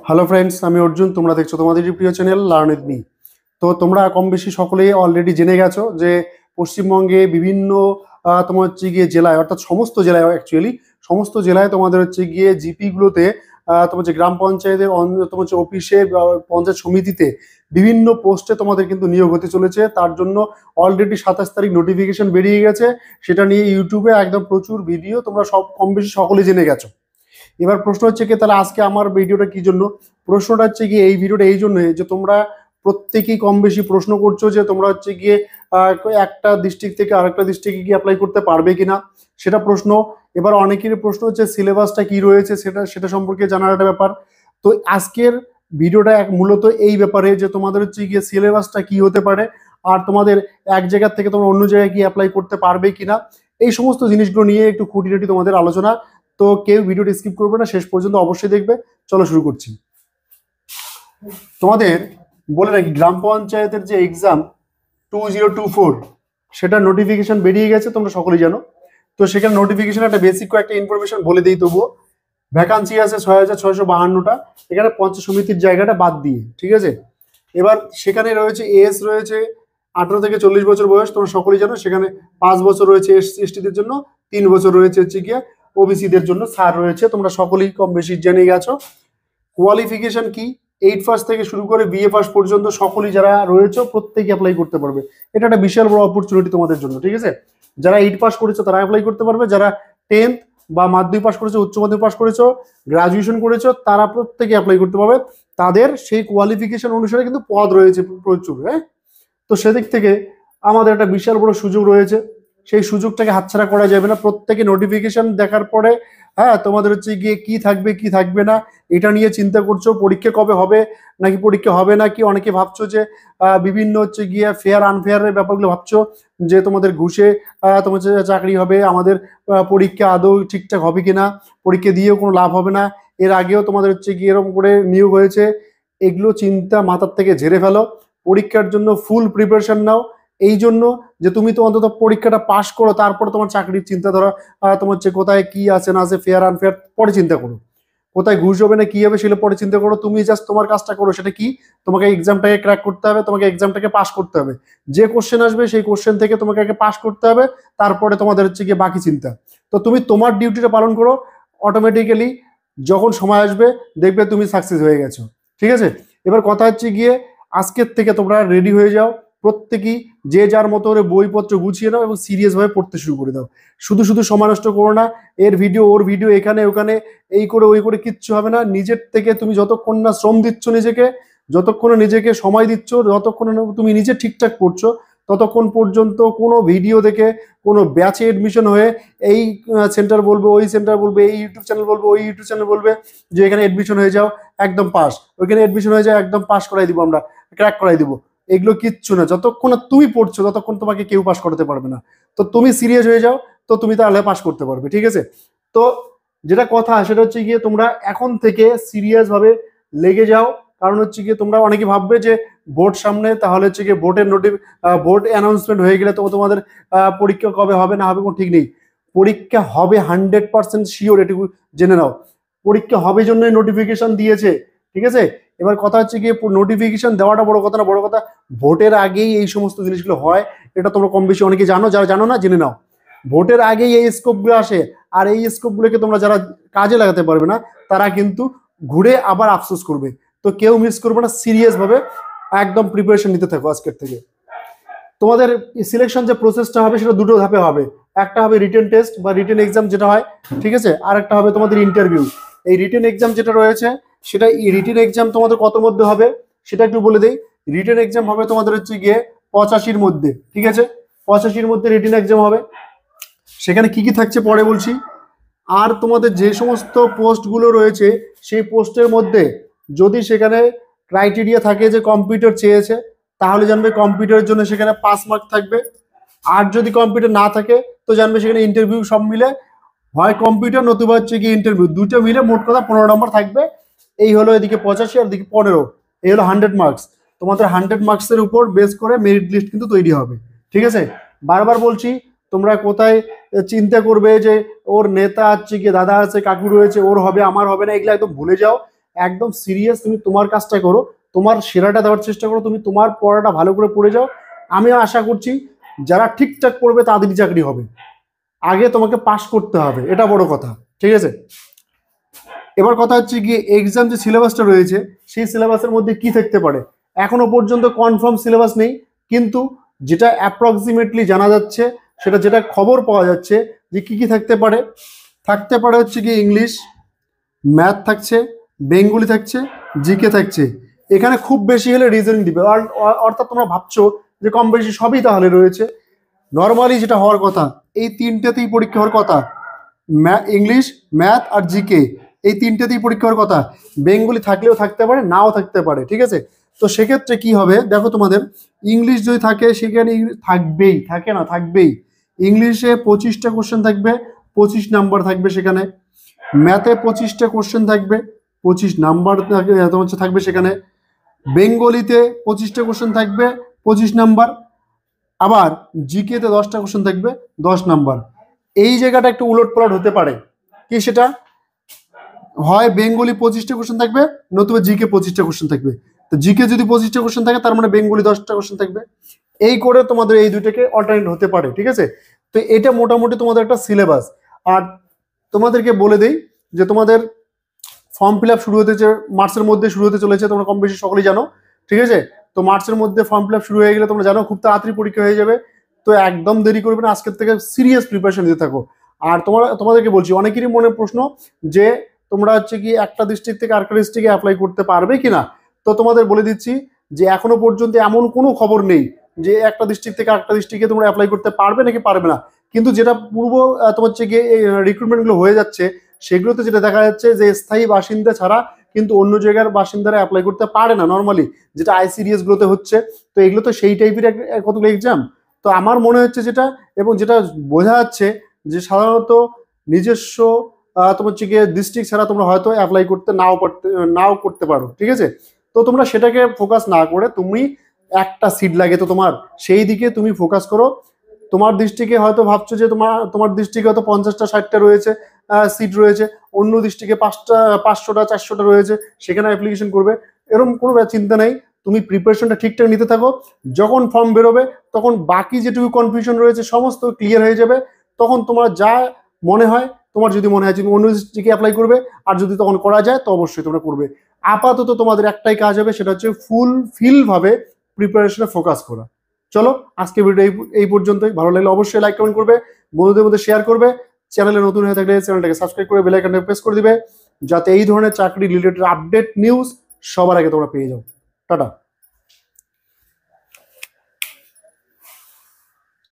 Hello friends, আমি অর্জুন। তোমরা দেখছো তোমাদের প্রিয় চ্যানেল লার্ন উইথ মি। তো তোমরা কম বেশি সকলেই অলরেডি জেনে গেছো যে পশ্চিমবঙ্গে বিভিন্ন তোমার হচ্ছে গিয়ে জেলায়, অর্থাৎ সমস্ত জেলায়, অ্যাকচুয়ালি সমস্ত জেলায় তোমাদের হচ্ছে গিয়ে জিপিগুলোতে, তোমার যে গ্রাম পঞ্চায়েতের তোমার হচ্ছে অফিসে, পঞ্চায়েত সমিতিতে বিভিন্ন পোস্টে তোমাদের কিন্তু নিয়োগ হতে চলেছে। তার জন্য অলরেডি 27 তারিখ নোটিফিকেশন বেরিয়ে গেছে। সেটা নিয়ে ইউটিউবে একদম প্রচুর ভিডিও, তোমরা সব কম বেশি সকলে জেনে গেছো। এবার প্রশ্ন হচ্ছে কি, তাহলে আজকে আমার ভিডিওটা কি জন্য? প্রশ্নটা হচ্ছে কি, এই ভিডিওটা এই জন্য যে তোমরা প্রত্যেকেই কম বেশি প্রশ্ন করছো যে তোমরা হচ্ছে গিয়ে একটা ডিস্ট্রিক্ট থেকে আরেকটা ডিস্ট্রিক্টে গিয়ে অ্যাপ্লাই করতে পারবে কিনা, সেটা প্রশ্ন। এবার অনেকেরই প্রশ্ন হচ্ছে সিলেবাসটা কি রয়েছে, সেটা সম্পর্কে জানার একটা ব্যাপার। তো আজকের ভিডিওটা মূলত এই ব্যাপারে যে তোমাদের হচ্ছে গিয়ে সিলেবাসটা কি হতে পারে, আর তোমাদের এক জায়গা থেকে তোমরা অন্য জায়গায় গিয়ে অ্যাপ্লাই করতে পারবে কিনা, এই সমস্ত জিনিসগুলো নিয়ে একটু খুঁটিনাটি তোমাদের আলোচনা। তো কেউ ভিডিওটি স্কিপ করবে না, শেষ পর্যন্ত অবশ্যই দেখবে। চলো শুরু করছি। তোমাদের বলে রাখি, গ্রাম পঞ্চায়েতের যে এক্সাম 2024 সেটা নোটিফিকেশন বেরিয়ে গেছে, তোমরা সকলেই জানো। তো সেখানে নোটিফিকেশন একটা বেসিক কয়েকটা ইনফরমেশন বলে দিই তবুও। ভ্যাকান্সি আছে 6652টা, এখানে পঞ্চায়েত সমিতির জায়গাটা বাদ দিয়ে, ঠিক আছে। এবার সেখানে রয়েছে এজ রয়েছে 18 থেকে 40 বছর বয়স, তোমরা সকলেই জানো। সেখানে 5 বছর রয়েছে এসটিদের জন্য, 3 বছর রয়েছে হচ্ছে গিয়ে ওবিসিদের জন্য ছাড় রয়েছে, তোমরা সকলেই কম বেশি জেনে গেছো। কোয়ালিফিকেশন কি, 8 পাস থেকে শুরু করে বিএ পাস পর্যন্ত সকলেই যারা রয়েছে প্রত্যেকে অ্যাপ্লাই করতে পারবে। এটা একটা বিশাল বড় অপরচুনিটি তোমাদের জন্য, ঠিক আছে। যারা 8 পাস করেছে তারা অ্যাপ্লাই করতে পারবে, যারা 10th বা মাধ্যমিক পাস করেছো, উচ্চ মাধ্যমিক পাস করেছো, গ্রাজুয়েশন করেছো, তারা প্রত্যেকে অ্যাপ্লাই করতে পারবে। তাদের সেই কোয়ালিফিকেশন অনুসারে কিন্তু পদ রয়েছে প্রচুর, হ্যাঁ। তো সেদিক থেকে আমাদের একটা বিশাল বড় সুযোগ রয়েছে, সেই সুযোগটাকে হাতছাড়া করা যাবে না। প্রত্যেকে নোটিফিকেশন দেখার পরে, হ্যাঁ, তোমাদের হচ্ছে গিয়ে কি থাকবে কি থাকবে না এটা নিয়ে চিন্তা করছো। পরীক্ষা কবে হবে নাকি পরীক্ষা হবে না কি, অনেকে ভাবছো যে বিভিন্ন হচ্ছে গিয়ে ফেয়ার আনফেয়ারের ব্যাপারগুলো ভাবছো, যে তোমাদের ঘুষে তোমার চাকরি হবে, আমাদের পরীক্ষা আদৌ ঠিকঠাক হবে কিনা, পরীক্ষা দিয়েও কোনো লাভ হবে না, এর আগেও তোমাদের হচ্ছে গিয়ে এরকম করে নিয়োগ হয়েছে। এগুলো চিন্তা মাথার থেকে ঝেড়ে ফেলো, পরীক্ষার জন্য ফুল প্রিপারেশন নাও। এই জন্য যে তুমি তো অন্তত পরীক্ষাটা পাশ করো, তারপরে তোমার চাকরির চিন্তাধারা, তোমার হচ্ছে কোথায় কি আছে না আছে, ফেয়ার আনফেয়ার পরে চিন্তা করো, কোথায় ঘুষ হবে না কি হবে সেগুলো পরে চিন্তা করো। তুমি জাস্ট তোমার কাজটা করো, সেটা কি, তোমাকে এক্সামটাকে ক্র্যাক করতে হবে, তোমাকে এক্সামটাকে পাস করতে হবে। যে কোশ্চেন আসবে সেই কোশ্চেন থেকে তোমাকে আগে পাস করতে হবে, তারপরে তোমাদের হচ্ছে গিয়ে বাকি চিন্তা। তো তুমি তোমার ডিউটিটা পালন করো, অটোমেটিক্যালি যখন সময় আসবে দেখবে তুমি সাকসেস হয়ে গেছো, ঠিক আছে। এবার কথা হচ্ছে গিয়ে আজকের থেকে তোমরা রেডি হয়ে যাও, প্রত্যেকেই যে যার মতো করে বইপত্র গুছিয়ে নাও এবং সিরিয়াস ভাবে পড়তে শুরু করে দাও। শুধু শুধু সময় নষ্ট করো না, এর ভিডিও ওর ভিডিও, এখানে ওখানে এই করে ওই করে কিচ্ছু হবে না। নিজের থেকে তুমি যতক্ষণ না শ্রম দিচ্ছ নিজেকে, যতক্ষণ নিজেকে সময় দিচ্ছ, যতক্ষণ না তুমি নিজে ঠিকঠাক করছো, ততক্ষণ পর্যন্ত কোনো ভিডিও দেখে, কোনো ব্যাচে এডমিশন হয়ে এই সেন্টার বলবে, ওই সেন্টার বলবে, এই ইউটিউব চ্যানেল বলবে, ওই ইউটিউব চ্যানেল বলবে যে এখানে এডমিশন হয়ে যাও একদম পাস, ওইখানে এডমিশন হয়ে যাও একদম পাস করাই দিব, আমরা ক্র্যাক করাই দিব, এগুলো কিচ্ছু না। যতক্ষণ না তুমি পড়ছো ততক্ষণ তোমাকে কেউ পাস করাতে পারবে না। তো তুমি সিরিয়াস হয়ে যাও, তো তুমি তাহলে পাস করতে পারবে, ঠিক আছে। তো যেটা কথা সেটা হচ্ছে গিয়ে তোমরা এখন থেকে সিরিয়াস ভাবে লেগে যাও। কারণ হচ্ছে গিয়ে তোমরা অনেকে ভাববে যে ভোট সামনে, তাহলে হচ্ছে গিয়ে ভোট অ্যানাউন্সমেন্ট হয়ে গেলে তো তোমাদের পরীক্ষা কবে হবে না হবে কোনো ঠিক নেই। পরীক্ষা হবে 100% শিওর, এটুকু জেনে নাও। পরীক্ষা হবে জন্যই নোটিফিকেশন দিয়েছে, ঠিক আছে। এবার কথা হচ্ছে গিয়ে নোটিফিকেশন দেওয়াটা বড় কথা না, বড় কথা ভোটের আগেই এই সমস্ত জিনিসগুলো হয়। এটা তোমরা কম বেশি অনেকে জানো, যারা জানো না জেনে নাও। ভোটের আগেই এই স্কোপগুলো আসে, আর এই স্কোপগুলোকে তোমরা যারা কাজে লাগাতে পারবে না তারা কিন্তু ঘুরে আবার আফসোস করবে। তো কেউ মিস করবে না, সিরিয়াস ভাবে একদম প্রিপারেশন নিতে থাকো আজকের থেকে। তোমাদের সিলেকশন যে প্রসেসটা হবে সেটা দুটো ধাপে হবে। একটা হবে রিটেন টেস্ট বা রিটেন এক্সাম যেটা হয়, ঠিক আছে। আর একটা হবে তোমাদের ইন্টারভিউ। এই রিটেন এক্সাম যেটা রয়েছে সেটা, রিটেন এক্সাম তোমাদের কত মধ্যে হবে সেটা একটু বলে দেই। রিটেন এক্সাম হবে তোমাদের হচ্ছে গিয়ে 85-র মধ্যে, ঠিক আছে। 85-র মধ্যে রিটেন এক্সাম হবে। সেখানে কি কি থাকছে পরে বলছি। আর তোমাদের যে সমস্ত পোস্টগুলো রয়েছে সেই পোস্টের মধ্যে যদি সেখানে ক্রাইটেরিয়া থাকে যে কম্পিউটার চেয়েছে, তাহলে জানবে কম্পিউটারের জন্য সেখানে 5 মার্ক থাকবে। আর যদি কম্পিউটার না থাকে তো জানবে সেখানে ইন্টারভিউ সব মিলে হয় কম্পিউটার নতুবা হচ্ছে কি ইন্টারভিউ, দুটো মিলে মোট কথা 15 নম্বর থাকবে। এই হলো এদিকে 85 আর এদিকে 15, এই হলো 100 মার্কস। তোমাদের 100 মার্কসের উপর বেস করে মেরিট লিস্ট কিন্তু তৈরি হবে, ঠিক আছে। বারবার বলছি, তোমরা কোথায় চিন্তা করবে যে ওর নেতা আছে কি দাদা আছে কাকু রয়েছে ওর হবে আমার হবে না, এগুলো একদম ভুলে যাও। একদম সিরিয়াস তুমি তোমার কাজটা করো, তোমার সেরাটা দেওয়ার চেষ্টা করো, তুমি তোমার পড়াটা ভালো করে পড়ে যাও। আমিও আশা করছি যারা ঠিকঠাক পড়বে তাদেরই চাকরি হবে। আগে তোমাকে পাস করতে হবে, এটা বড় কথা, ঠিক আছে। এবার কথা হচ্ছে কি এক্সাম যে সিলেবাসটা রয়েছে সেই সিলেবাসের মধ্যে কি থাকতে পারে, এখনো পর্যন্ত কনফার্ম সিলেবাস নেই, কিন্তু যেটা অ্যাপ্রক্সিমেটলি জানা যাচ্ছে, সেটা যেটা খবর পাওয়া যাচ্ছে যে কি কি থাকতে পারে, থাকতে পারে হচ্ছে কি ইংলিশ, ম্যাথ থাকছে, বেঙ্গলি থাকছে, জিকে থাকছে। এখানে খুব বেশি হলে রিজনিং দিবে, অর্থাৎ তোমরা ভাবছো যে কম বেশি সবই তাহলে রয়েছে। নর্মালি যেটা হওয়ার কথা এই তিনটেতেই পরীক্ষা হওয়ার কথা, ইংলিশ, ম্যাথ আর জিকে, এই তিনটেতেই পরীক্ষা হওয়ার কথা। বেঙ্গলি থাকলেও থাকতে পারে, নাও থাকতে পারে, ঠিক আছে। তো সেক্ষেত্রে কি হবে দেখো, তোমাদের ইংলিশ যদি থাকে সেখানে থাকবেই, থাকে না থাকবেই। ইংলিশে 25টা কোশ্চেন থাকবে, 25 নাম্বার থাকবে সেখানে। ম্যাথে 25টা কোশ্চেন থাকবে, 25 নাম্বার থাকবে সেখানে। বেঙ্গলিতে 25টা কোশ্চেন থাকবে, 25 নাম্বার। আবার জিকেতে 10টা কোশ্চেন থাকবে, 10 নাম্বার। এই জায়গাটা একটু উলটপালট হতে পারে, কি সেটা হয় বেঙ্গলি 25টা কোশ্চেন থাকবে, নতুবা জিকে 25টা কোশ্চেন থাকবে। তো জিকে যদি 25টা কোশ্চেন থাকে তার মানে বেঙ্গলি 10টা কোশ্চেন থাকবে। এই করে তোমাদের এই দুইটাকে অল্টারনেট হতে পারে, ঠিক আছে। তো এটা মোটামুটি তোমাদের একটা সিলেবাস। আর তোমাদেরকে বলে দেই যে তোমাদের ফর্ম ফিল আপ শুরু হতেছে মার্চের মধ্যে, শুরু হতে চলেছে, তোমরা কম বেশি সকলেই জানো, ঠিক আছে। তো মার্চের মধ্যে ফর্ম ফিল আপ শুরু হয়ে গেলে তোমরা জানো খুব তাড়াতাড়ি পরীক্ষা হয়ে যাবে। তো একদম দেরি করবে না, আজকের থেকে সিরিয়াস প্রিপারেশন দিতে থাকো। আর তোমাদেরকে বলছি, অনেকেরই মনে প্রশ্ন যে তোমরা হচ্ছে কি একটা ডিস্ট্রিক্ট থেকে আরেকটা ডিস্ট্রিক্টে অ্যাপ্লাই করতে পারবে কিনা। তো তোমাদের বলে দিচ্ছি যে এখনো পর্যন্ত এমন কোনো খবর নেই যে একটা ডিস্ট্রিক্ট থেকে আরেকটা ডিস্ট্রিক্টে তোমরা অ্যাপ্লাই করতে পারবে নাকি পারবে না। কিন্তু যেটা পূর্ব তোমার হচ্ছে গিয়ে রিক্রুটমেন্টগুলো হয়ে যাচ্ছে সেগুলোতে যেটা দেখা যাচ্ছে যে স্থায়ী বাসিন্দা ছাড়া কিন্তু অন্য জায়গার বাসিন্দারা অ্যাপ্লাই করতে পারে না নর্মালি, যেটা আইসিডিএস গুলোতে হচ্ছে। তো এগুলো তো সেই টাইপের কতগুলো এক্সাম। তো আমার মনে হচ্ছে যেটা, এবং যেটা বোঝা যাচ্ছে যে সাধারণত নিজস্ব তোমার হচ্ছে গিয়ে ডিস্ট্রিক্ট ছাড়া তোমরা হয়তো অ্যাপ্লাই করতে নাও করতে পারো, ঠিক আছে। তো তোমরা সেটাকে ফোকাস না করে তুমি একটা সিট লাগে তো তোমার, সেই দিকে তুমি ফোকাস করো। তোমার ডিস্ট্রিক্টে হয়তো ভাবছো যে তোমার ডিস্ট্রিক্টে হয়তো 50টা 60টা রয়েছে সিট রয়েছে, অন্য ডিস্ট্রিক্টে 500টা 400টা রয়েছে, সেখানে অ্যাপ্লিকেশন করবে, এরকম কোনো চিন্তা নেই। তুমি প্রিপারেশনটা ঠিকঠাক নিতে থাকো, যখন ফর্ম বেরোবে তখন বাকি যেটুকু কনফিউশন রয়েছে সমস্ত ক্লিয়ার হয়ে যাবে। তখন তোমার যা মনে হয়, তোমার যদি মনে হয় তুমি অন্য ডিস্ট্রিক্টে অ্যাপ্লাই করবে, আর যদি তখন করা যায় তো অবশ্যই তোমরা করবে। আপাতত তোমাদের একটাই কাজ হবে, সেটা হচ্ছে ফুলফিলভাবে প্রিপারেশনে ফোকাস করা। চলো আজকে ভিডিও এই পর্যন্তই। ভালো লাগলে অবশ্যই লাইক কমেন্ট করবে, বন্ধুদের মধ্যে শেয়ার করবে। চ্যানেলে নতুন হয়ে থাকলে চ্যানেলটাকে সাবস্ক্রাইব করে বেল আইকনটা প্রেস করে দিবে, যাতে এই ধরনের চাকরি রিলেটেড আপডেট নিউজ সবার আগে তোমরা পেয়ে যাও। টাটা।